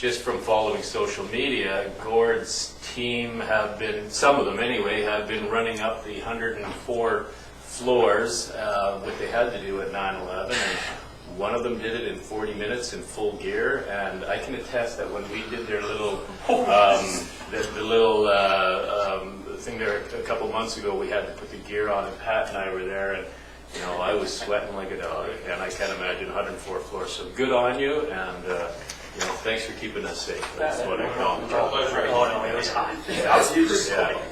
just from following social media, Gord's team have been, some of them anyway, have been running up the 104 floors, what they had to do at 9/11, and one of them did it in 40 minutes in full gear, and I can attest that when we did their little, the little thing there a couple months ago, we had to put the gear on, and Pat and I were there, and you know, I was sweating like a dog, and I can't imagine 104 floors. So good on you, and you know, thanks for keeping us safe. That's what I call it. Oh no, it was hot. Yeah.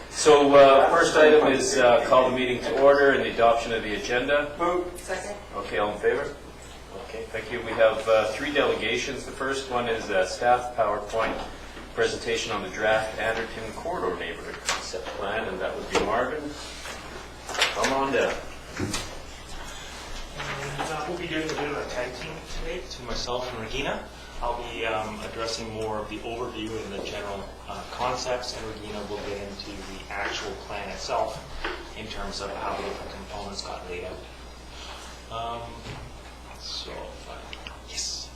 So first item is call the meeting to order and the adoption of the agenda. Move. Second. Okay, all in favor? Okay, thank you. We have 3 delegations. The first one is a staff PowerPoint presentation on the draft Anderton corridor neighborhood concept plan, and that would be Marvin. Come on down. And we'll be doing a bit of a tag team today to myself and Regina. I'll be addressing more of the overview and the general concepts, and Regina will get into the actual plan itself in terms of how the different components got laid out. Yes.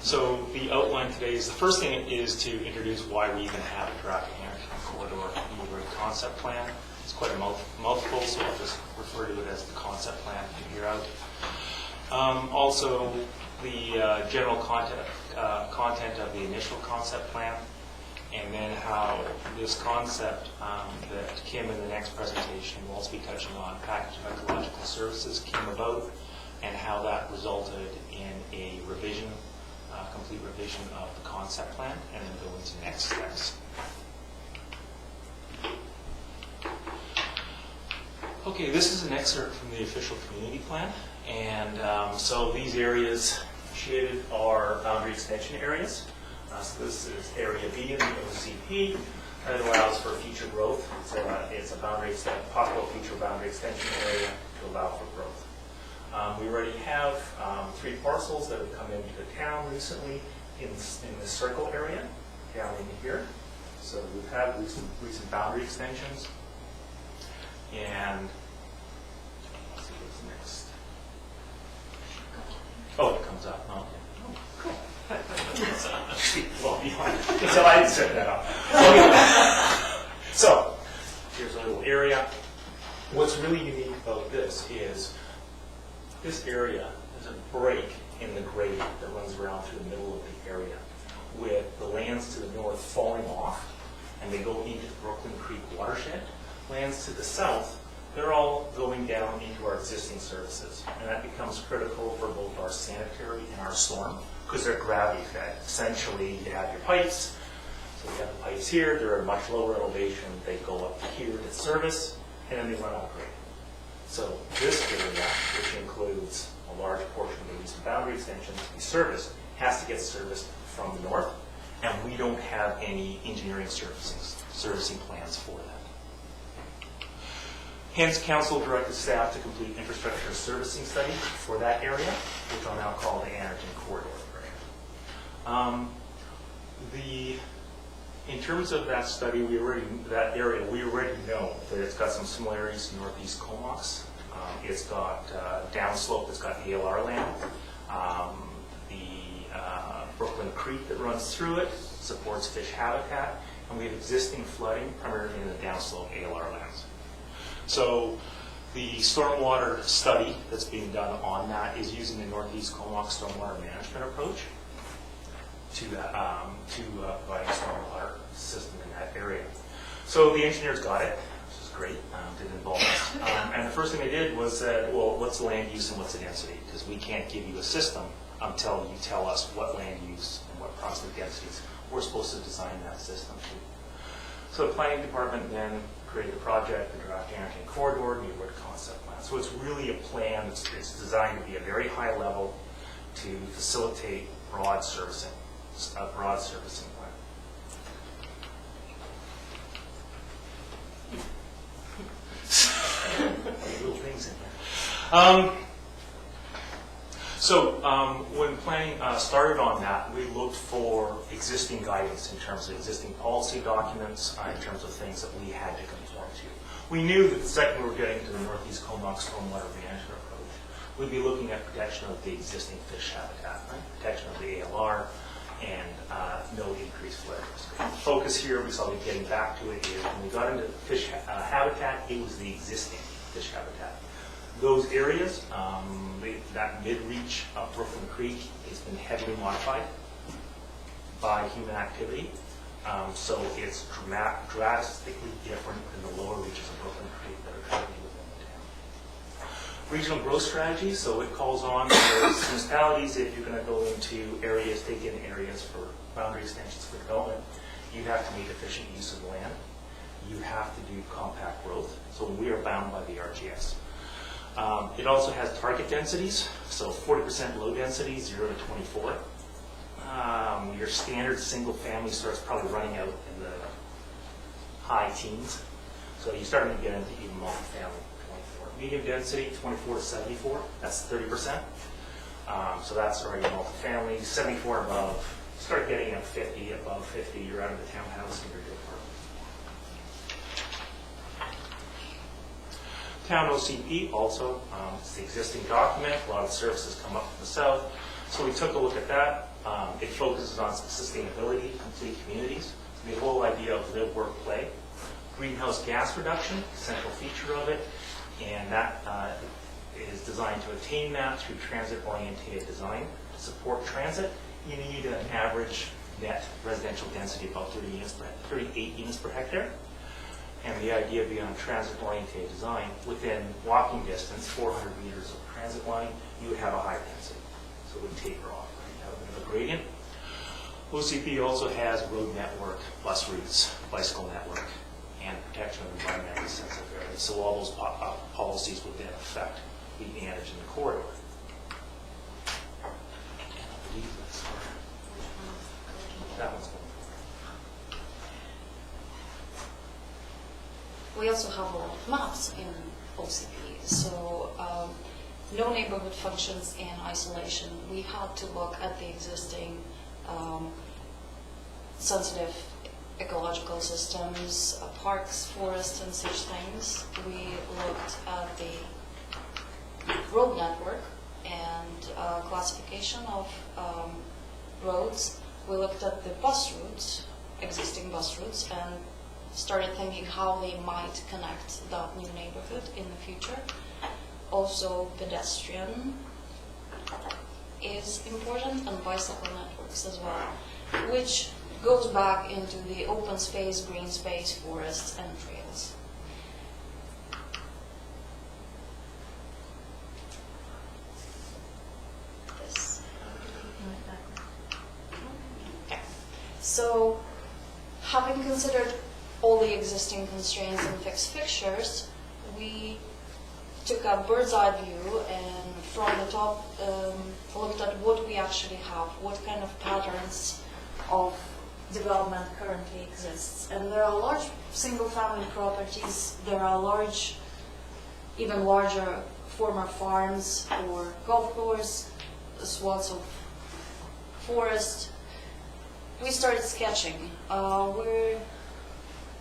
So the outline today is, the first thing is to introduce why we even have a draft Anderton corridor neighborhood concept plan. It's quite a mouthful, so I'll just refer to it as the concept plan from here out. Also, the general content of the initial concept plan, and then how this concept that Kim in the next presentation will also be touching on, package of ecological services, came about, and how that resulted in a revision, complete revision of the concept plan, and then go into next steps. Okay, this is an excerpt from the official community plan, and so these areas shaded are boundary extension areas. So this is area B in the OCP. That allows for future growth. It's a boundary possible future boundary extension area to allow for growth. We already have 3 parcels that have come into the town recently in the circle area down in here. So we've had recent boundary extensions. And let's see what's next. Oh, it comes up. Oh, okay. Cool. Well, behind. So I didn't set that up. So here's a little area. What's really unique about this is this area is a break in the grade that runs around through the middle of the area, with the lands to the north falling off, and they go into the Brooklyn Creek watershed. Lands to the south, they're all going down into our existing services, and that becomes critical for both our sanitary and our storm, because they're gravity fed. Essentially, you have your pipes, so you have the pipes here, they're at a much lower elevation, they go up here to service, and then they run out of grade. So this area, which includes a large portion of the recent boundary extensions we service, has to get serviced from the north, and we don't have any engineering servicing plans for that. Hence, Council directed staff to complete infrastructure servicing study for that area, which I'll now call the Anderton corridor area. In terms of that study, we already know that it's got some similarities to Northeast Comox. It's got downslope that's got ALR land. The Brooklyn Creek that runs through it supports fish habitat, and we have existing flooding primarily in the downslope ALR lands. So the stormwater study that's being done on that is using the Northeast Comox stormwater management approach to providing a stormwater system in that area. So the engineers got it, which is great, didn't involve us. And the first thing they did was said, well, what's the land use and what's the density? Because we can't give you a system until you tell us what land use and what proximate densities we're supposed to design that system to. So the planning department then created a project, the draft Anderton corridor neighborhood concept plan. So it's really a plan that's designed to be a very high level to facilitate broad servicing, a broad servicing plan. Little things in there. When planning started on that, we looked for existing guidance in terms of existing policy documents, in terms of things that we had to conform to. We knew that the second we were getting to the Northeast Comox stormwater management approach, we'd be looking at protection of the existing fish habitat, right? Protection of the ALR, and no increased flood risk. Focus here, we saw getting back to it, is when we got into fish habitat, it was the existing fish habitat. Those areas, that mid-reach of Brooklyn Creek has been heavily modified by human activity. So it's drastically different than the lower reaches of Brooklyn Creek that are currently within the town. Regional growth strategy, so it calls on those municipalities, if you're going to go into areas, take in areas for boundary extensions for development, you have to meet efficient use of land. You have to do compact growth. So we are bound by the RGS. It also has target densities, so 40% low density, 0 to 24. Your standard single family starts probably running out in the high teens. So you're starting to get into even multifamily, 24. Medium density, 24 to 74, that's 30%. So that's already multifamily. 74 above, start getting up 50, above 50, you're out of the townhouse and you're good apartment. Town OCP also, it's the existing document, a lot of the services come up from the south. So we took a look at that. It focuses on sustainability, complete communities. So the whole idea of live, work, play. Greenhouse gas reduction, central feature of it, and that is designed to attain that through transit-oriented design. To support transit, you need an average net residential density of about 38 units per hectare. And the idea beyond transit-oriented design, within walking distance, 400 meters of transit line, you would have a high density. So it would taper off, right? Have a bit of a gradient. OCP also has road network, bus routes, bicycle network, and protection of environmentally sensitive areas. So all those policies would then affect the managed in the corridor. And I believe that's that one's going. We also have a lot of maps in OCP, so no neighborhood functions in isolation. We had to look at the existing sensitive ecological systems, parks, forests, and such things. We looked at the road network and classification of roads. We looked at the bus routes, existing bus routes, and started thinking how they might connect that new neighborhood in the future. Also, pedestrian is important, and bicycle networks as well, which goes back into the open space, green space, forests, and trails. This. Okay. So, having considered all the existing constraints and fixed fixtures, we took a bird's eye view and from the top looked at what we actually have, what kind of patterns of development currently exists. And there are large single-family properties, there are large, even larger former farms or golf courses, swaths of forest. We started sketching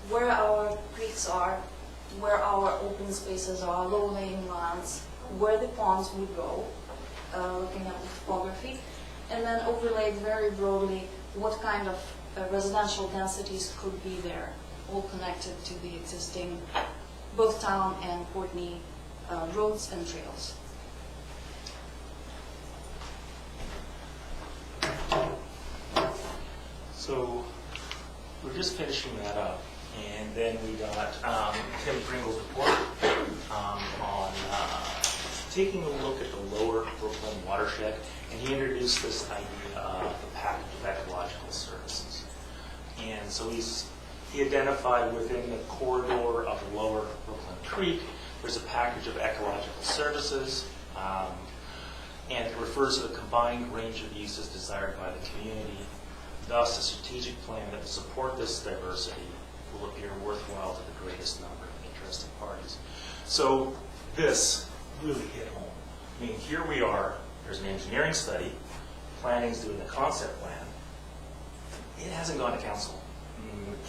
where our creeks are, where our open spaces are, low-lying lands, where the ponds would go, looking at the topography, and then overlaid very broadly what kind of residential densities could be there, all connected to the existing both town and Courtney roads and trails. So we're just finishing that up. And then we got Tim Pringle's report on taking a look at the lower Brooklyn watershed, and he introduced this idea of the package of ecological services. And so he identified within the corridor of the lower Brooklyn Creek, there's a package of ecological services, and it refers to the combined range of uses desired by the community. Thus, a strategic plan that will support this diversity will appear worthwhile to the greatest number of interested parties. So this really hit home. I mean, here we are, there's an engineering study, planning's doing the concept plan. It hasn't gone to council.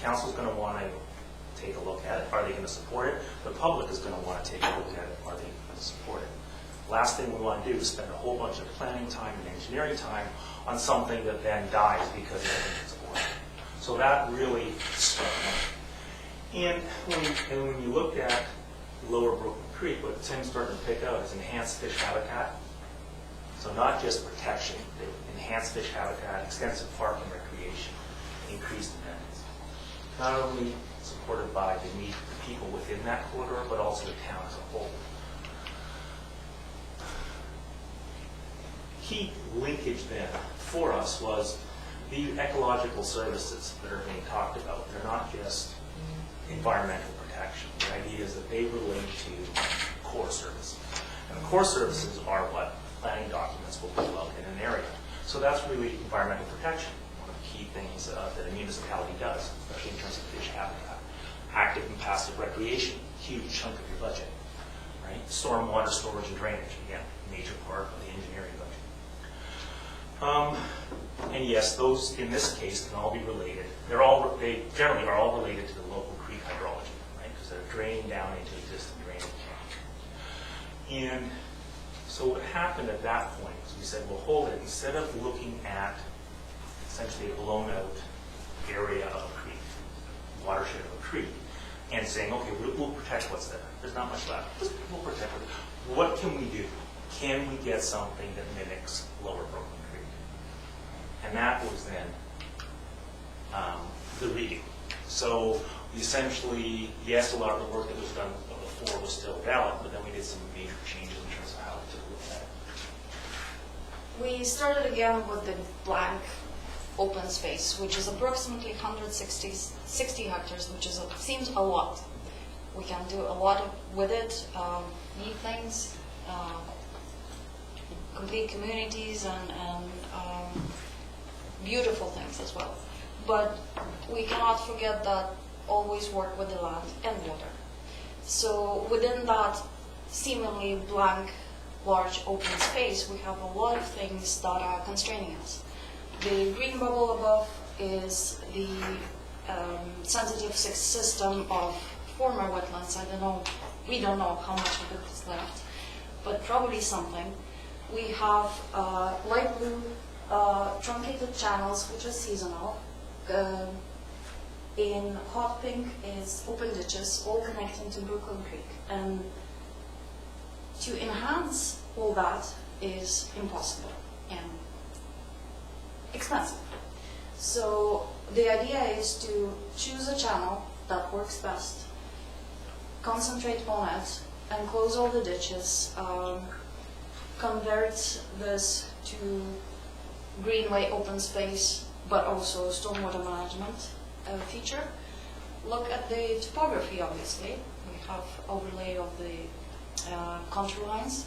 Council's going to want to take a look at it. Are they going to support it? The public is going to want to take a look at it. Are they going to support it? Last thing we want to do is spend a whole bunch of planning time and engineering time on something that then dies because it doesn't get supported. So that really struck me. And when you look at Lower Broken Creek, what Tim's starting to pick out is enhanced fish habitat. So not just protection, but enhanced fish habitat, extensive park and recreation, increased amenities. Not only supported by the need of the people within that corridor, but also the town as a whole. Key linkage then for us was the ecological services that are being talked about. They're not just environmental protection. The idea is that they relate to core services. And the core services are what planning documents will pull out in an area. So that's really environmental protection, one of the key things that a municipality does, especially in terms of fish habitat. Active and passive recreation, huge chunk of your budget, right? Stormwater storage and drainage, again, major part of the engineering budget. And yes, those in this case can all be related. They generally are all related to the local creek hydrology, right? Because they're draining down into existing drainage. And so what happened at that point was we said, well, hold it. Instead of looking at essentially a blown out area of a creek, watershed of a creek, and saying, okay, we'll protect what's there. There's not much left. We'll protect it. What can we do? Can we get something that mimics Lower Broken Creek? And that was then the reading. So we essentially, yes, a lot of the work that was done before was still valid, but then we did some major changes in terms of how we took a look at it. We started again with the blank open space, which is approximately 160 hectares, which is seems a lot. We can do a lot with it, neat things, complete communities, and beautiful things as well. But we cannot forget that always work with the land and water. So within that seemingly blank, large open space, we have a lot of things that are constraining us. The green bubble above is the sensitive system of former wetlands. I don't know, we don't know how much of it is left, but probably something. We have light blue truncated channels, which are seasonal. In hot pink is open ditches, all connecting to Brooklyn Creek. And to enhance all that is impossible and expensive. So the idea is to choose a channel that works best, concentrate on it, and close all the ditches, convert this to greenway open space, but also stormwater management feature. Look at the topography, obviously. We have overlay of the contour lines.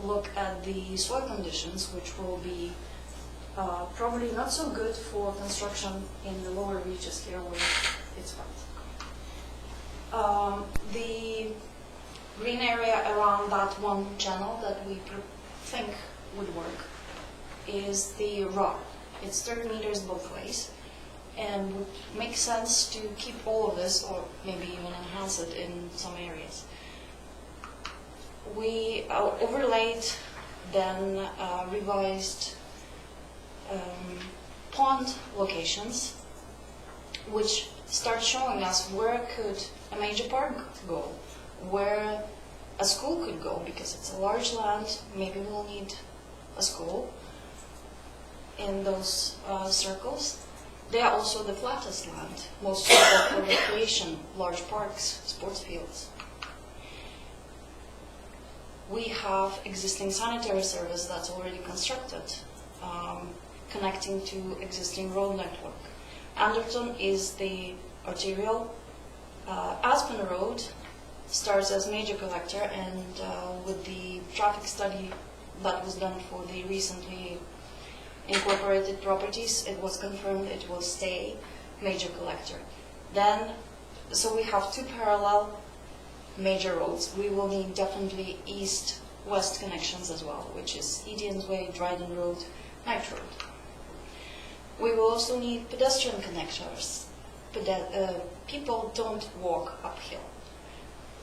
Look at the soil conditions, which will be probably not so good for construction in the lower reaches here where it's wet. The green area around that one channel that we think would work is the rock. It's 30 meters both ways, and would make sense to keep all of this, or maybe even enhance it in some areas. We overlaid, then revised pond locations, which start showing us where could a major park go, where a school could go, because it's a large land, maybe we'll need a school in those circles. They are also the flattest land, most suitable for recreation, large parks, sports fields. We have existing sanitary service that's already constructed, connecting to existing road network. Anderton is the arterial. Aspen Road starts as major collector, and with the traffic study that was done for the recently incorporated properties, it was confirmed it will stay major collector. Then, so we have two parallel major roads. We will need definitely east-west connections as well, which is Edian's Way, Dryden Road, Knight Road. We will also need pedestrian connectors. People don't walk uphill.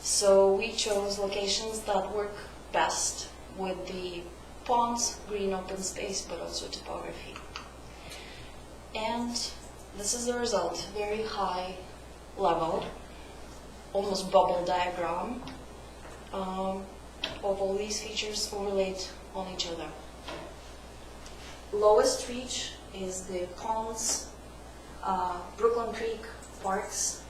So we chose locations that work best with the ponds, green open space, but also topography. And this is the result, very high level, almost bubble diagram of all these features overlaid on each other. Lowest reach is the ponds, Brooklyn Creek, parks,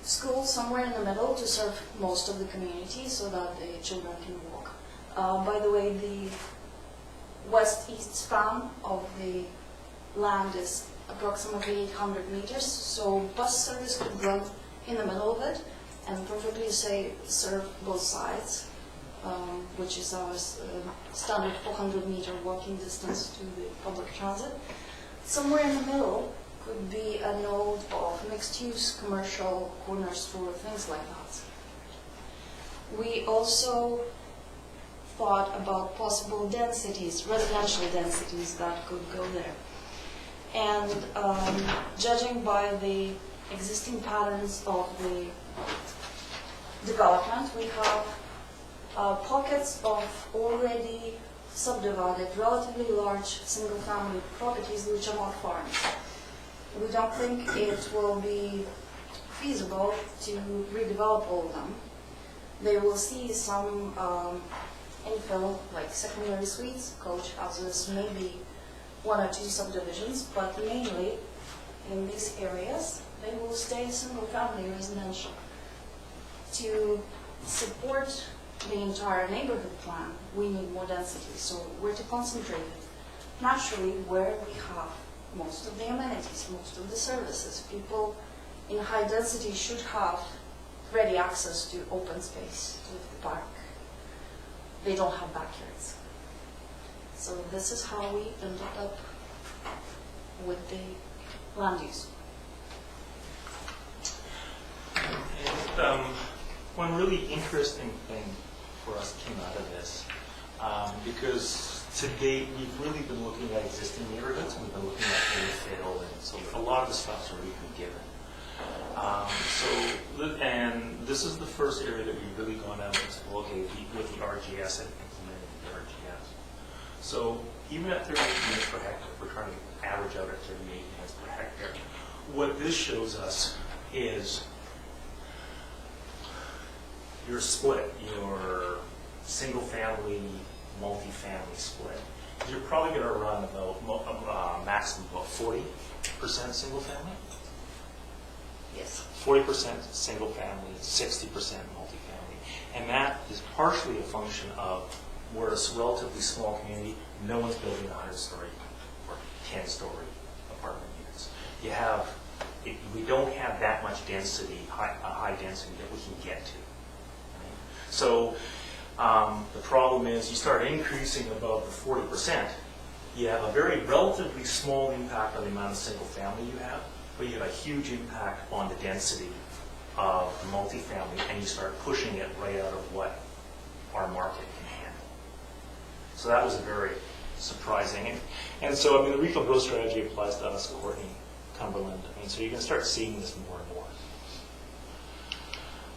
school somewhere in the middle to serve most of the community so that the children can walk. By the way, the west-east span of the land is approximately 800 meters, so bus service could run in the middle of it and perfectly serve both sides, which is our standard 400-meter walking distance to the public transit. Somewhere in the middle could be a node of mixed-use commercial corner store, things like that. We also thought about possible densities, residential densities that could go there. And judging by the existing patterns of the development, we have pockets of already subdivided, relatively large single-family properties which are not farms. We don't think it will be feasible to redevelop all of them. They will see some infill, like secondary suites, coach houses, maybe one or two subdivisions, but mainly in these areas, they will stay single-family residential. To support the entire neighborhood plan, we need more density, so we're to concentrate it naturally where we have most of the amenities, most of the services. People in high density should have ready access to open space, to the park. They don't have backyards. So this is how we ended up with the land use. And, one really interesting thing for us came out of this, because to date we've really been looking at existing neighborhoods. We've been looking at infill, and so a lot of the stuff's already been given. And this is the first area that we've really gone out and said, well, okay, with the RGS and implementing the RGS. So even at 38 units per hectare, we're trying to average out at 38 units per hectare. What this shows us is your split, your single-family, multi-family split. You're probably going to run about maximum about 40% single-family. Yes. 40% single-family, 60% multi-family. And that is partially a function of we're a relatively small community. No one's building 100-story or 10-story apartment units. We don't have that much density, high density that we can get to. Right? So the problem is you start increasing above the 40%, you have a very relatively small impact on the amount of single family you have, but you have a huge impact on the density of multifamily, and you start pushing it right out of what our market can handle. So that was very surprising. And so, I mean, the regional growth strategy applies to us, Courtney, Cumberland. I mean, so you can start seeing this more and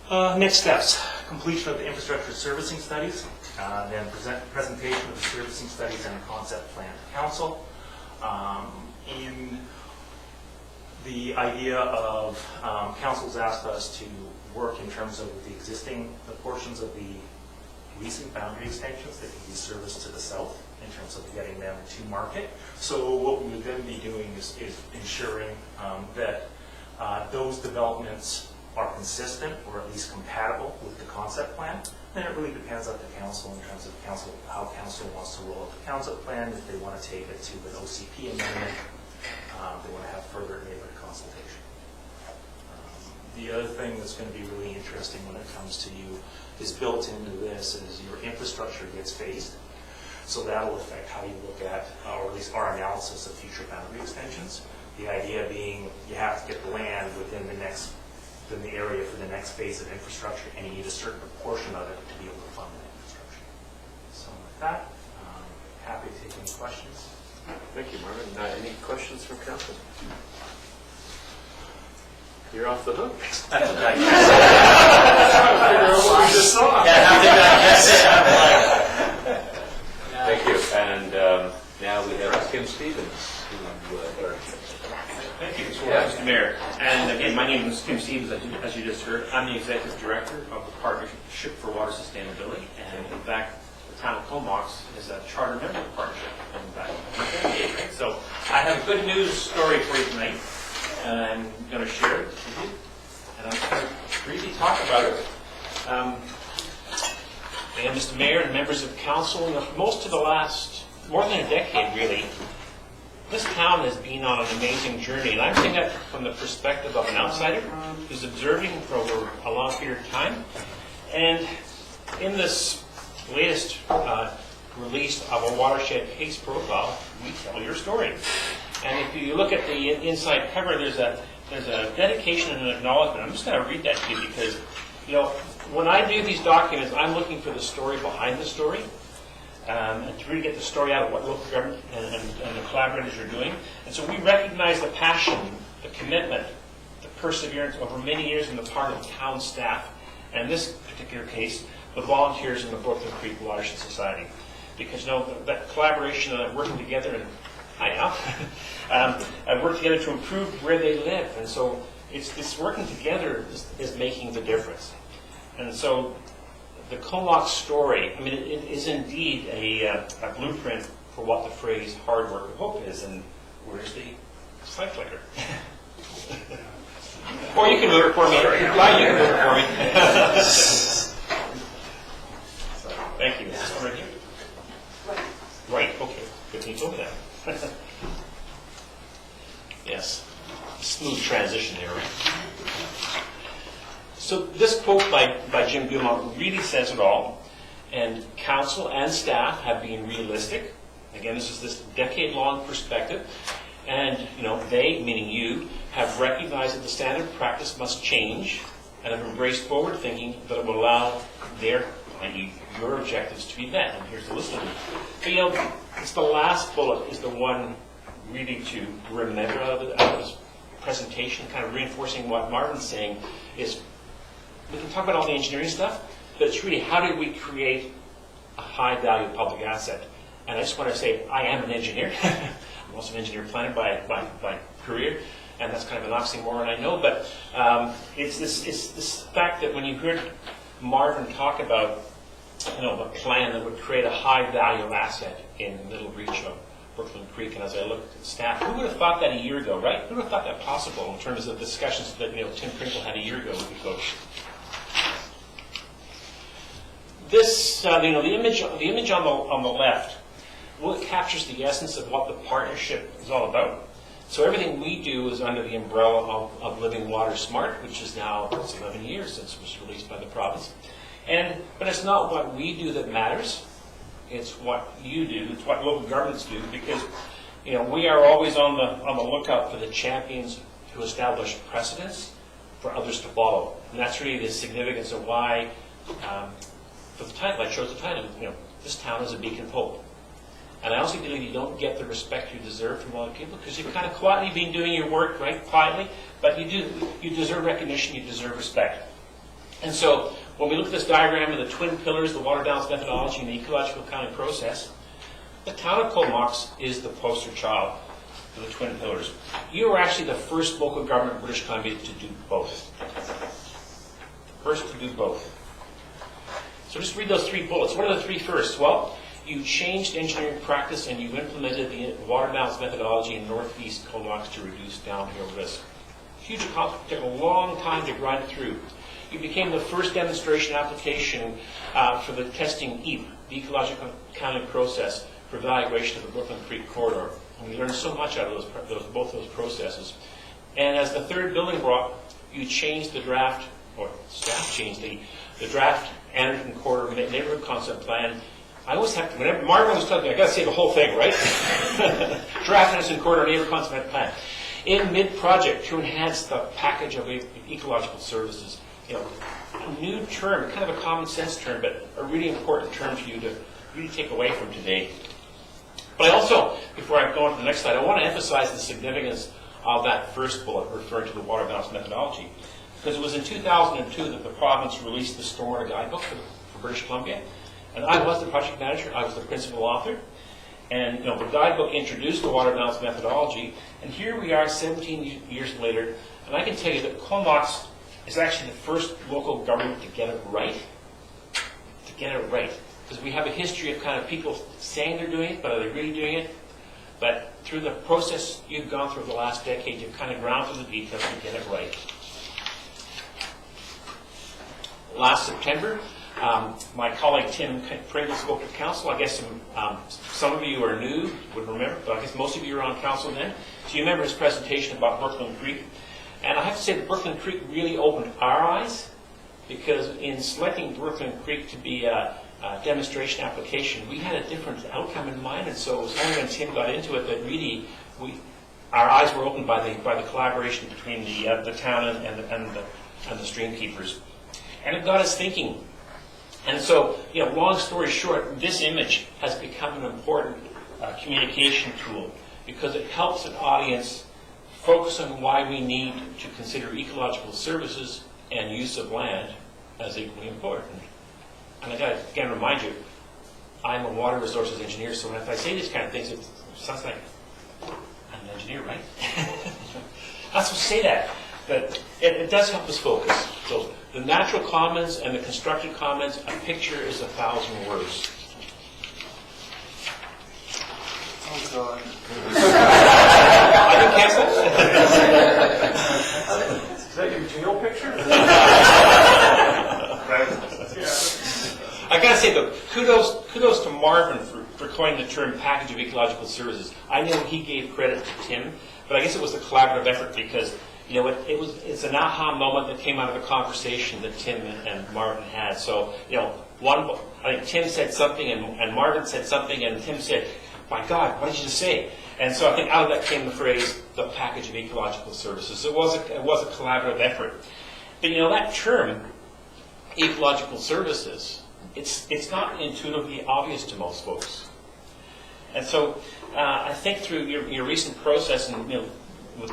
more. Next steps: completion of the infrastructure servicing studies, then presentation of the servicing studies and a concept plan to council. In the idea of council's asked us to work in terms of the portions of the recent boundary extensions that can be serviced to the south in terms of getting them to market. So what we would then be doing is ensuring that those developments are consistent or at least compatible with the concept plan. Then it really depends on the council in terms of how council wants to roll out the concept plan, if they want to take it to an OCP amendment, they want to have further neighborhood consultation. The other thing that's going to be really interesting when it comes to you is built into this is your infrastructure gets phased. So that'll affect how you look at, or at least our analysis of future boundary extensions. The idea being you have to get the land within the area for the next phase of infrastructure, and you need a certain proportion of it to be able to fund that infrastructure. So with that, happy to take any questions. Thank you, Marvin. Any questions from council? You're off the hook. Thank you. And now we have Kim Stevens. Thank Thank you, Mr. Mayor. And again, my name is Tim Stevens, as you just heard. I'm the Executive Director of the Partnership for Water Sustainability. And in fact, the town of Comox is a charter member of the partnership. In fact, so I have a good news story for you tonight. And I'm going to share it with you. And I'm going to briefly talk about it. And Mr. Mayor and members of council, most of the last, more than a decade really, this town has been on an amazing journey, and I'm saying that from the perspective of an outsider who's observing for over a long period of time. And in this latest release of a watershed case profile, we tell your story. And if you look at the inside cover, there's a dedication and an acknowledgement. I'm just going to read that to you because, you know, when I do these documents, I'm looking for the story behind the story. And to really get the story out of what local government and the collaborators are doing. And so we recognize the passion, the commitment, the perseverance over many years on the part of town staff, and in this particular case, the volunteers in the Brooklyn Creek Watershed Society. Because, you know, that collaboration and working together, and I've worked together to improve where they live. And so it's working together is making the difference. And so the Comox story, I mean, it is indeed a blueprint for what the phrase hard work of hope is. And where's the slide clicker? Or you can move it for me. You can move it for me. Thank you. Is this one right here? Right, okay. Good thing you told me that. Yes. Smooth transition there, right? So this quote by Jim Gilmore really says it all. And council and staff have been realistic. Again, this is this decade-long perspective. And, you know, they, meaning you, have recognized that the standard practice must change and have embraced forward thinking that it will allow their, i.e., your objectives to be met. And here's the list of them. But, you know, it's the last bullet is the one really to remember out of this presentation, kind of reinforcing what Marvin's saying is we can talk about all the engineering stuff, but it's really how do we create a high-value public asset? And I just want to say I am an engineer. I'm also an engineer planner by career, and that's kind of an oxymoron, I know, but it's this fact that when you heard Marvin talk about, you know, a plan that would create a high-value asset in the middle reach of Brooklyn Creek, and as I looked at the staff, who would have thought that a year ago, right? Who would have thought that possible in terms of discussions that, you know, Tim Crinkle had a year ago with the coach? This, you know, the image on the left, well, it captures the essence of what the partnership is all about. So everything we do is under the umbrella of Living Water Smart, which is now, it's 11 years since it was released by the province. But it's not what we do that matters. It's what you do. It's what local governments do, because, you know, we are always on the lookout for the champions who establish precedents for others to follow. And that's really the significance of why, for the title, I chose the title, you know, this town is a beacon of hope. And I also believe you don't get the respect you deserve from other people because you've kind of quietly been doing your work, right, quietly, but you deserve recognition, you deserve respect. And so when we look at this diagram of the twin pillars, the water balance methodology and the ecological accounting process, the town of Comox is the poster child for the twin pillars. You are actually the first local government in British Columbia to do both. First to do both. So just read those three bullets. What are the three first? Well, you changed engineering practice and you implemented the water balance methodology in northeast Comox to reduce downhill risk. Huge accomplishment. It took a long time to grind it through. You became the first demonstration application for the testing EAP, the ecological accounting process for evaluation of the Brooklyn Creek corridor. And we learned so much out of both those processes. And as the third building block, you changed the draft, or staff changed the draft Anderton corridor neighborhood concept plan. I always have to, whenever Marvin was talking, I got to say the whole thing, right? Draft Anderton corridor neighborhood concept plan. In mid-project to enhance the package of ecological services. You know, a new term, kind of a common sense term, but a really important term for you to really take away from today. But I also, before I go on to the next slide, I want to emphasize the significance of that first bullet referring to the water balance methodology. Because it was in 2002 that the province released the Stormwater Guidebook for British Columbia. And I was the project manager, I was the principal author. And the guidebook introduced the water balance methodology, and here we are 17 years later, and I can tell you that Comox is actually the first local government to get it right. To get it right. Because we have a history of kind of people saying they're doing it, but are they really doing it? But through the process you've gone through the last decade, you've kind of ground through the details to get it right. Last September, my colleague Tim Pringle spoke at council. I guess some of you are new, would remember, but I guess most of you were on council then. So you remember his presentation about Brooklyn Creek. And I have to say that Brooklyn Creek really opened our eyes, because in selecting Brooklyn Creek to be a demonstration application, we had a different outcome in mind. And so it was only when Tim got into it that really our eyes were opened by the collaboration between the town and the stream keepers. And it got us thinking. And so, long story short, this image has become an important communication tool, because it helps an audience focus on why we need to consider ecological services and use of land as equally important. And I got to again remind you, I'm a water resources engineer, so if I say these kind of things, it sounds like I'm an engineer, right? I'm supposed to say that, but it does help us focus. So the natural comments and the constructed comments, a picture is 1,000 words. Oh, God. I can cancel. Is that your jail picture? I gotta say though, kudos to Marvin for coining the term package of ecological services. I know he gave credit to Tim, but I guess it was a collaborative effort, because it's an aha moment that came out of a conversation that Tim and Marvin had. So I think Tim said something and Marvin said something, and Tim said, "My God, what did you just say?" And so I think out of that came the phrase, the package of ecological services. So it was a collaborative effort. But that term, ecological services, it's not intuitively obvious to most folks. And so I think through your recent process, and with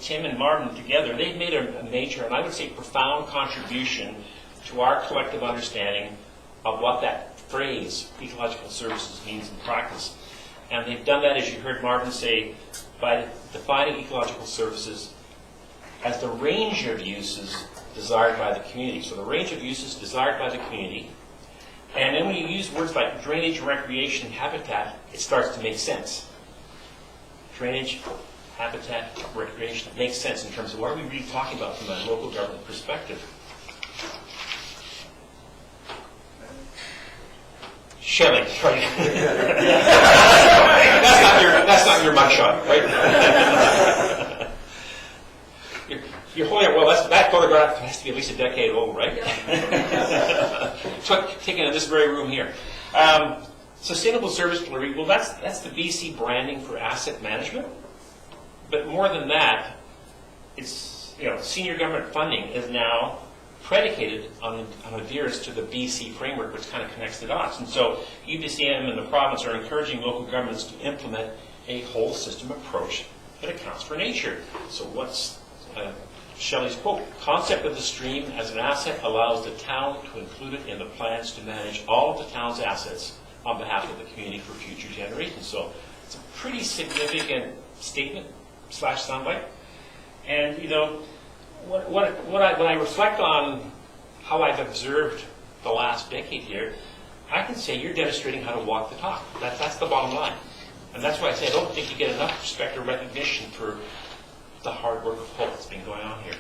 Tim and Martin together, they've made a major, and I would say profound, contribution to our collective understanding of what that phrase, ecological services, means in practice. And they've done that, as you heard Marvin say, by defining ecological services as the range of uses desired by the community. So the range of uses desired by the community. And then when you use words like drainage, recreation, habitat, it starts to make sense. Drainage, habitat, recreation, it makes sense in terms of what are we really talking about from a local government perspective. Shelley, right? That's not your mugshot, right? You're holding up, well, that photograph has to be at least a decade old, right? Yeah. Taken in this very room here. Sustainable service delivery, well, that's the BC branding for asset management. But more than that, it's, senior government funding is now predicated on adherence to the BC framework, which kind of connects the dots. And so UBCM and the province are encouraging local governments to implement a whole system approach that accounts for nature. So what's Shelley's quote? Concept of the stream as an asset allows the town to include it in the plans to manage all of the town's assets on behalf of the community for future generations. So it's a pretty significant statement / soundbite. And when I reflect on how I've observed the last decade here, I can say you're demonstrating how to walk the talk. That's the bottom line. And that's why I say I don't think you get enough respect or recognition for the hard work of hope that's been going on here.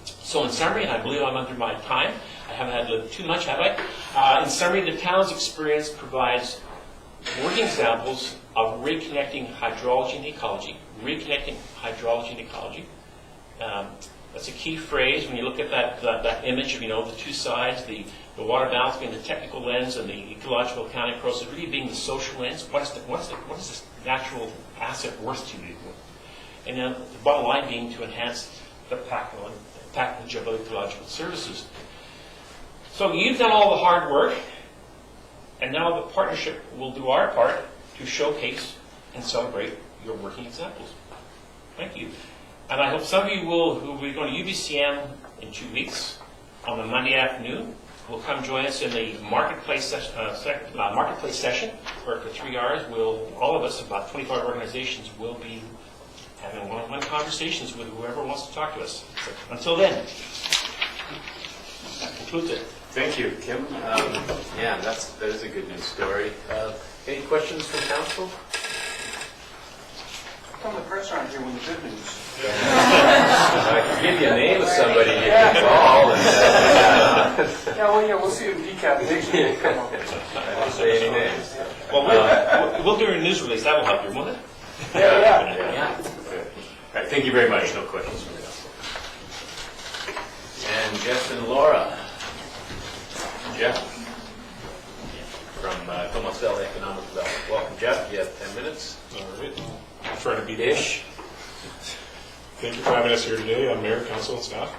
So in summary, and I believe I'm under my time, I haven't had too much, have I? In summary, the town's experience provides working examples of reconnecting hydrology and ecology. Reconnecting hydrology and ecology. That's a key phrase when you look at that image of the two sides, the water balance being the technical lens and the ecological accounting process really being the social lens. What is this natural asset worth to you? And then the bottom line being to enhance the package of ecological services. So you've done all the hard work, and now the partnership will do our part to showcase and celebrate your working examples. Thank you. And I hope some of you who will be going to UBCM in 2 weeks on a Monday afternoon will come join us in the marketplace session, where for 3 hours, all of us, about 25 organizations, will be having one-on-one conversations with whoever wants to talk to us. So, until then, that concludes it. Thank you, Kim. Yeah, that is a good news story. Any questions from council? How come the press aren't here when the good news? I can give you a name of somebody you can call. We'll see if decapitation will come up. I don't say any names. Well, we'll do a news release. That will help you, won't it? Yeah. Okay. All right, thank you very much. No questions from the council. And Jeff and Laura. Jeff from Comox Valley Economic Development. Welcome, Jeff. You have 10 minutes. All right. I'll try to be Ish. Thank you for having us here today. I'm Mayor, Council, and staff.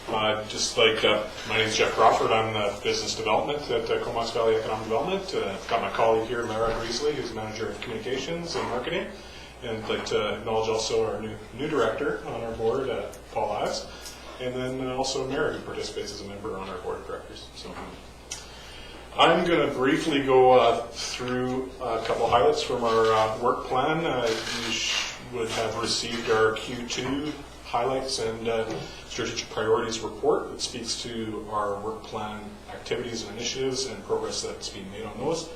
My name is Jeff Crawford. I'm Business Development at Comox Valley Economic Development. I've got my colleague here, Lara Greasley, who's Manager of Communications and Marketing. And I'd like to acknowledge also our new director on our board, Paul Ives. And then also Mayor, who participates as a member on our board of directors. So I'm going to briefly go through a couple highlights from our work plan. You would have received our Q2 highlights and strategic priorities report that speaks to our work plan activities and initiatives and progress that's being made on those.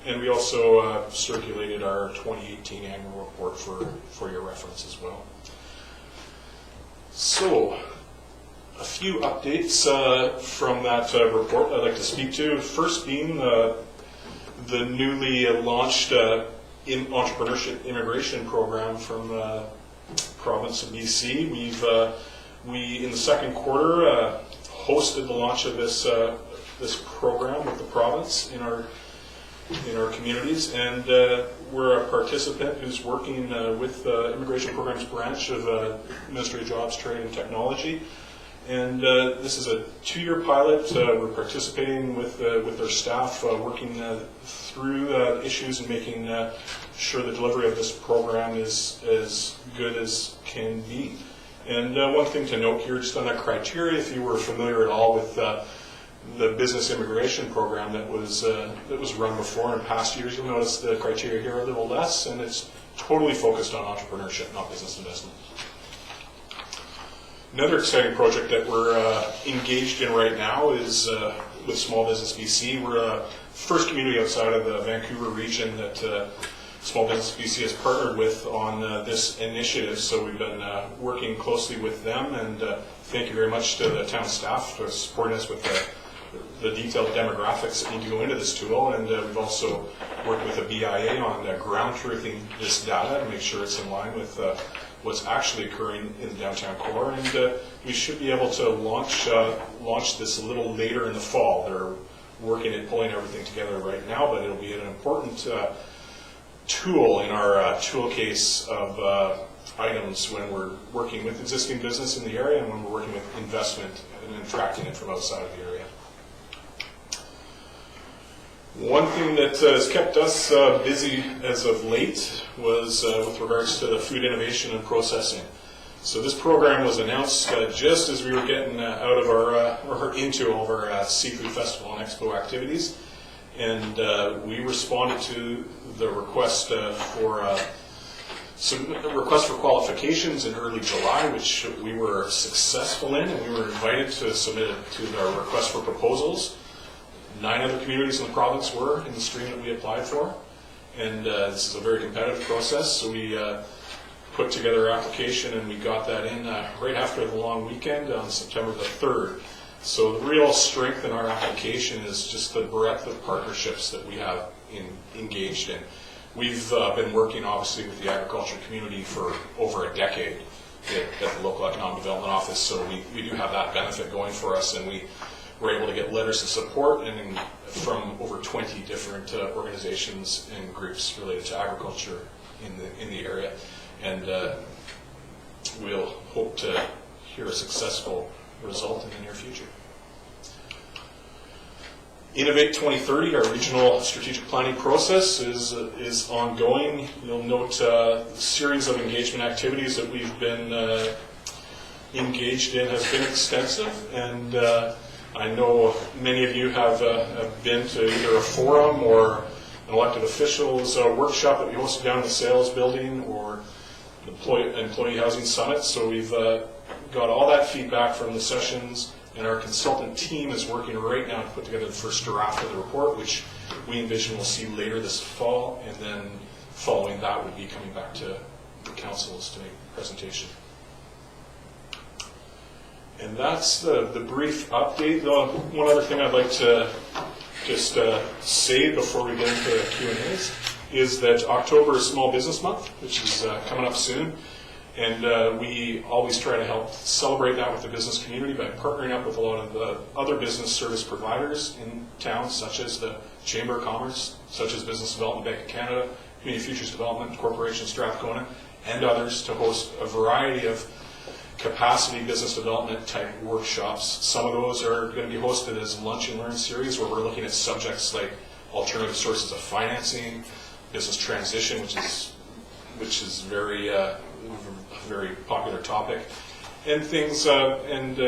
And we also circulated our 2018 annual report for your reference as well. So, a few updates from that report I'd like to speak to. First being the newly launched entrepreneurship immigration program from the province of BC. We in the second quarter hosted the launch of this program with the province in our communities, and we're a participant who's working with the Immigration Programs Branch of Ministry of Jobs, Trade and Technology. And this is a 2-year pilot. We're participating with our staff, working through issues and making sure the delivery of this program is as good as can be. And one thing to note here, just on that criteria, if you were familiar at all with the business immigration program that was run before in past years, you'll notice the criteria here are a little less, and it's totally focused on entrepreneurship, not business investment. Another exciting project that we're engaged in right now is with Small Business BC. We're the first community outside of the Vancouver region that Small Business BC has partnered with on this initiative. So we've been working closely with them, and thank you very much to the town staff for supporting us with the detailed demographics that need to go into this tool. And we've also worked with the BIA on ground truthing this data to make sure it's in line with what's actually occurring in the downtown core, and we should be able to launch this a little later in the fall. They're working at pulling everything together right now, but it'll be an important tool in our tool case of items when we're working with existing business in the area and when we're working with investment and attracting it from outside of the area. One thing that has kept us busy as of late was with regards to the food innovation and processing. So this program was announced just as we were getting out of or into all of our Seafood Festival and Expo activities, and we responded to the request for qualifications in early July, which we were successful in, and we were invited to submit it to our request for proposals. 9 other communities in the province were in the stream that we applied for, and this is a very competitive process, so we put together our application and we got that in right after the long weekend on September the 3rd. So the real strength in our application is just the breadth of partnerships that we have engaged in. We've been working obviously with the agriculture community for over a decade at the local economic development office, so we do have that benefit going for us, and we were able to get letters of support from over 20 different organizations and groups related to agriculture in the area, and we'll hope to hear a successful result in the near future. Innovate 2030, our regional strategic planning process, is ongoing. You'll note a series of engagement activities that we've been engaged in has been extensive, and I know many of you have been to either a forum or an elected officials workshop that we hosted down in the sales building or the employee housing summit. So we've got all that feedback from the sessions, and our consultant team is working right now to put together the first draft of the report, which we envision we'll see later this fall, and then following that would be coming back to the councils to make a presentation. And that's the brief update. One other thing I'd like to just say before we get into the Q&As is that October is Small Business Month, which is coming up soon. And we always try to help celebrate that with the business community by partnering up with a lot of the other business service providers in town, such as the Chamber of Commerce, such as Business Development Bank of Canada, Community Futures Development Corporation, Strathcona, and others to host a variety of capacity business development type workshops. Some of those are going to be hosted as lunch and learn series where we're looking at subjects like alternative sources of financing, business transition, which is very very popular topic, and things and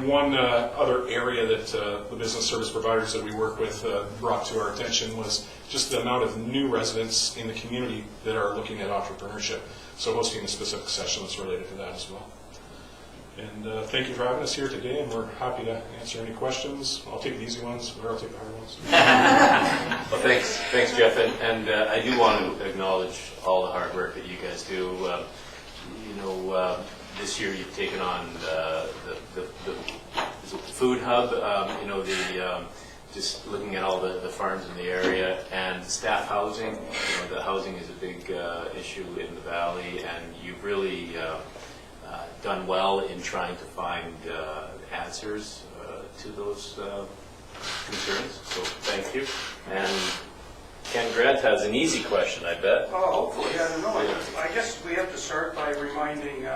one other area that the business service providers that we work with brought to our attention was just the amount of new residents in the community that are looking at entrepreneurship. So hosting a specific session that's related to that as well. And thank you for having us here today, and we're happy to answer any questions. I'll take the easy ones, or I'll take the hard ones. Well, thanks, Jeff. And I do want to acknowledge all the hard work that you guys do. This year you've taken on the food hub. Just looking at all the farms in the area and staff housing. The housing is a big issue in the valley, and you've really done well in trying to find answers to those concerns. So thank you. And Ken Grant has an easy question, I bet. Oh, hopefully, I don't know. I guess we have to start by reminding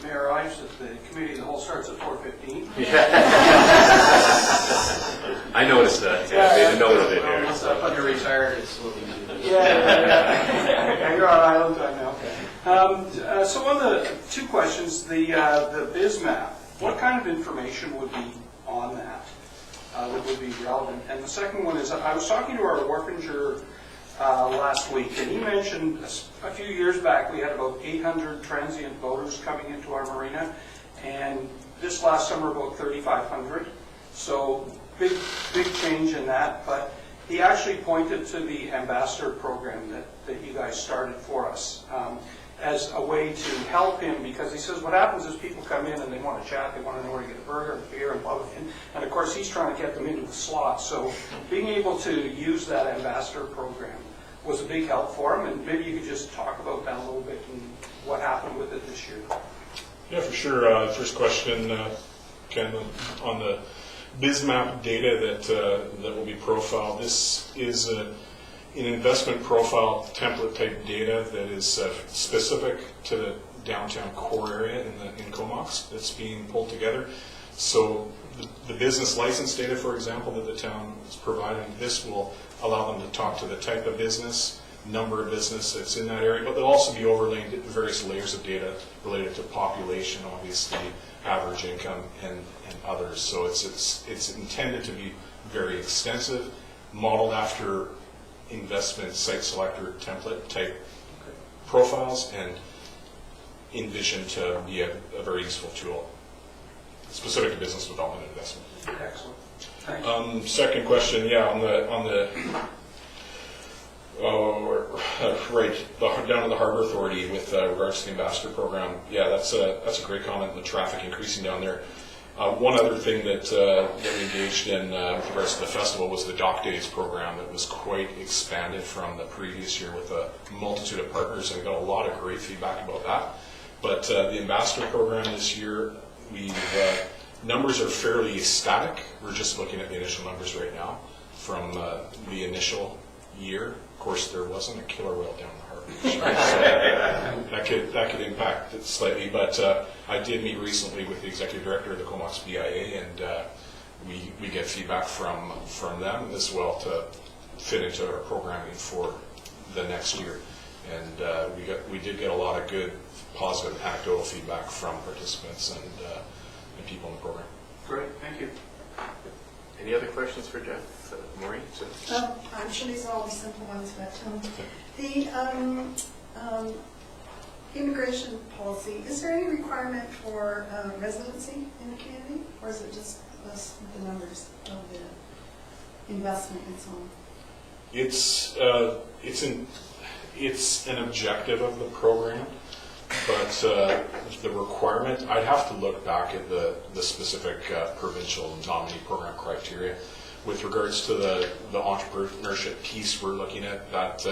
Mayor Ives that the committee of the whole starts at 4:15. I noticed that. Yeah, I made a note of it here. So when you're retired, it's a little easier. Yeah, you're on island time now. So on the two questions, the biz map, what kind of information would be on that that would be relevant? And the second one is, I was talking to our Warfinger last week, and he mentioned a few years back we had about 800 transient boaters coming into our marina, and this last summer about 3,500. So big change in that, but he actually pointed to the ambassador program that you guys started for us as a way to help him, because he says what happens is people come in and they want to chat, they want to know where to get a burger and beer and blah, blah, and of course he's trying to get them into the slot. So being able to use that ambassador program was a big help for him, and maybe you could just talk about that a little bit and what happened with it this year. Yeah, for sure. First question, Ken, on the BizMap data that will be profiled. This is an investment profile template type data that is specific to the downtown core area in Comox that's being pulled together. So the business license data, for example, that the town is providing, this will allow them to talk to the type of business, number of business that's in that area, but they'll also be overlaying various layers of data related to population, obviously, average income, and others. So it's intended to be very extensive, modeled after investment site selector template type profiles, and envisioned to be a very useful tool specific to business development investment. Excellent. Thanks. Second question, yeah, down to the Harbor Authority with regards to the ambassador program. Yeah, that's a great comment. The traffic increasing down there. One other thing that we engaged in with regards to the festival was the Dock Days program that was quite expanded from the previous year with a multitude of partners, and we got a lot of great feedback about that. But the ambassador program this year, numbers are fairly static. We're just looking at the initial numbers right now from the initial year. Of course, there wasn't a killer whale down the harbor, so that could impact it slightly. But I did meet recently with the executive director of the Comox BIA, and we get feedback from them as well to fit into our programming for the next year. And we did get a lot of good, positive anecdotal feedback from participants and people in the program. Great, thank you. Any other questions for Jeff? Maureen? I'm sure these will all be simple ones, but the immigration policy, is there any requirement for residency in the community? Or is it just the numbers of the investment and so on? It's an objective of the program, but the requirement, I'd have to look back at the specific provincial nominee program criteria. With regards to the entrepreneurship piece, we're looking at that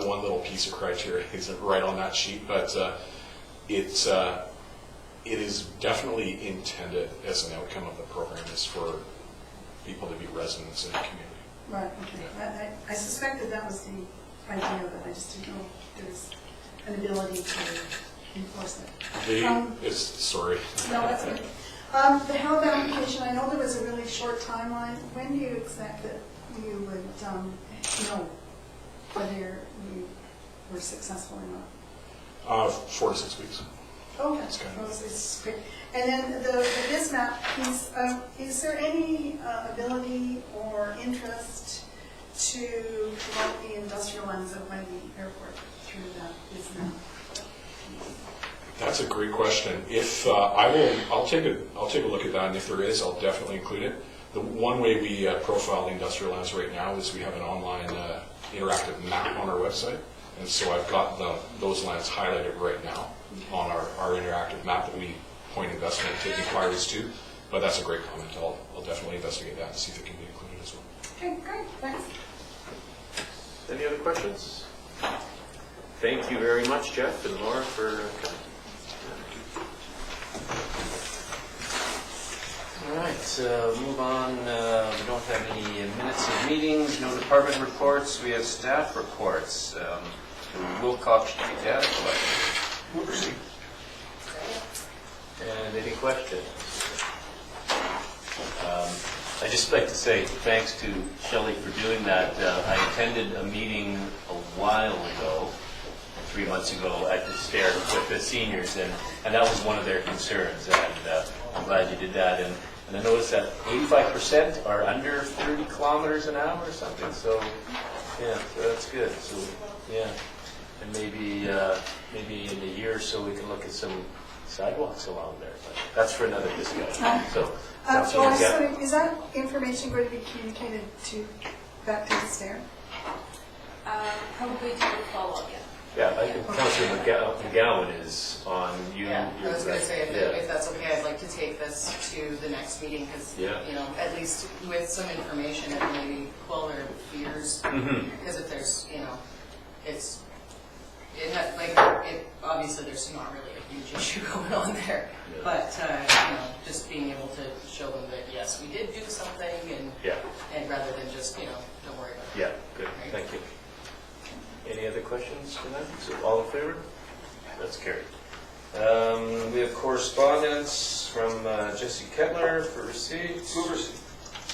one little piece of criteria isn't right on that sheet, but it is definitely intended as an outcome of the program is for people to be residents in the community. Right, okay. I suspected that was the idea, but I just didn't know if there was an ability to enforce it. Sorry. No, that's okay. The HELB application, I know there was a really short timeline. When do you expect that you would know whether you were successful or not? 4 to 6 weeks. Okay, It's kind of- it's quick. And then the BizMap piece, is there any ability or interest to promote the industrial lens at Wendy Airport through that BizMap? That's a great question. If I'll take a look at that, and if there is, I'll definitely include it. The one way we profile the industrial lands right now is we have an online interactive map on our website, and so I've got those lands highlighted right now on our interactive map that we point investment and take inquiries to. But that's a great comment. I'll definitely investigate that and see if it can be included as well. Okay, great, thanks. Any other questions? Thank you very much, Jeff and Laura, for coming. All right, move on. We don't have any minutes of meetings, no department reports. We have staff reports. Wilcox Street data collection. And any questions? I'd just like to say thanks to Shelley for doing that. I attended a meeting a while ago, 3 months ago, at the stair with the seniors, and that was one of their concerns, and I'm glad you did that. And I noticed that 85% are under 30 kilometers an hour or something, so yeah, so that's good. So yeah, and maybe in a year or so we can look at some sidewalks along there, but that's for another discussion. So Is that information going to be communicated back to the stair? Probably to follow up, yeah. yeah, I think Councilor McGowan is on you. Yeah, I was going to say, yeah. if that's okay, I'd like to take this to the next meeting, because, Yeah. at least with some information, it maybe quell their fears, because if there's, obviously there's not really a huge issue going on there, Yeah. but, just being able to show them that, yes, we did do something, and rather than just, don't worry about it. Yeah, good, thank you. Any other questions for that? So all in favor? That's carried. We have correspondence from Jesse Kettler for receipts. Move receipt.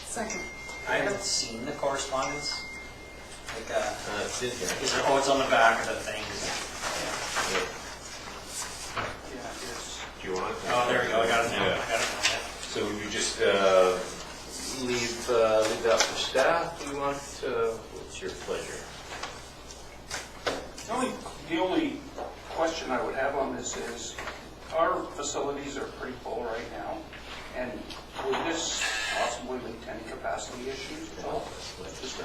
Second. I haven't seen the correspondence. Like, It's in here. is there, it's on the back of the thing. Yeah, it is. Do you want it? Oh, there we go, I got it now. Yeah. I got it now. So we just leave that for staff. Do you want, what's your pleasure? The only question I would have on this is, our facilities are pretty full right now, and would this possibly lead to any capacity issues at all? Just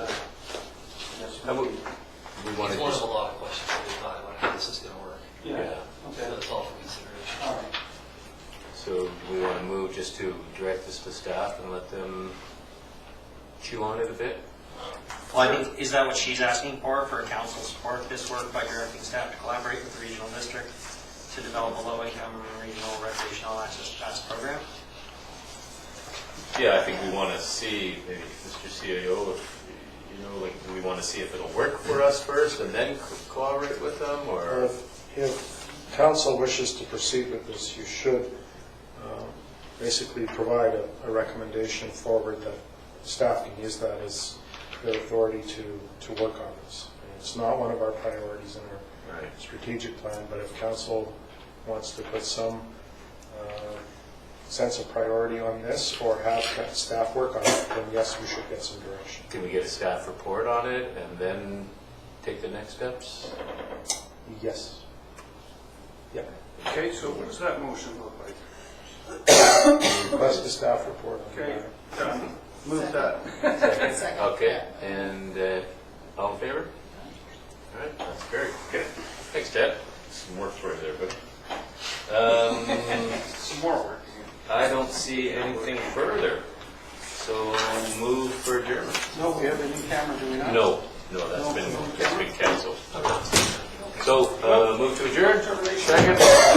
How about, we want It's to one of just, a lot of questions that we thought about how this is going to work. Yeah, So okay, that's all for consideration. all right. so we want to move just to direct this to staff and let them chew on it a bit? Well, I think, is that what she's asking for council support this work by directing staff to collaborate with the regional district to develop a low-income regional recreational access pass program? Yeah, I think we want to see, maybe Mr. CAO, if, we want to see if it'll work for us first and then collaborate with them, or? If council wishes to proceed with this, you should basically provide a recommendation forward that staff can use that as their authority to work on this. And it's not one of our priorities in our Right. strategic plan, but if council wants to put some sense of priority on this or have staff work on it, then yes, we should get some direction. Can we get a staff report on it and then take the next steps? Yes. Yep. Okay, so what does that motion look like? Request a staff report on Okay, that. done. Move that. Second. Okay, and all in favor? All right, that's very good. Thanks, Ted. Some work for you there, but Some more work. I don't see anything further. So move for adjournment. No, we have a new camera, do we not? No, that's been canceled. So move to adjourn. Second.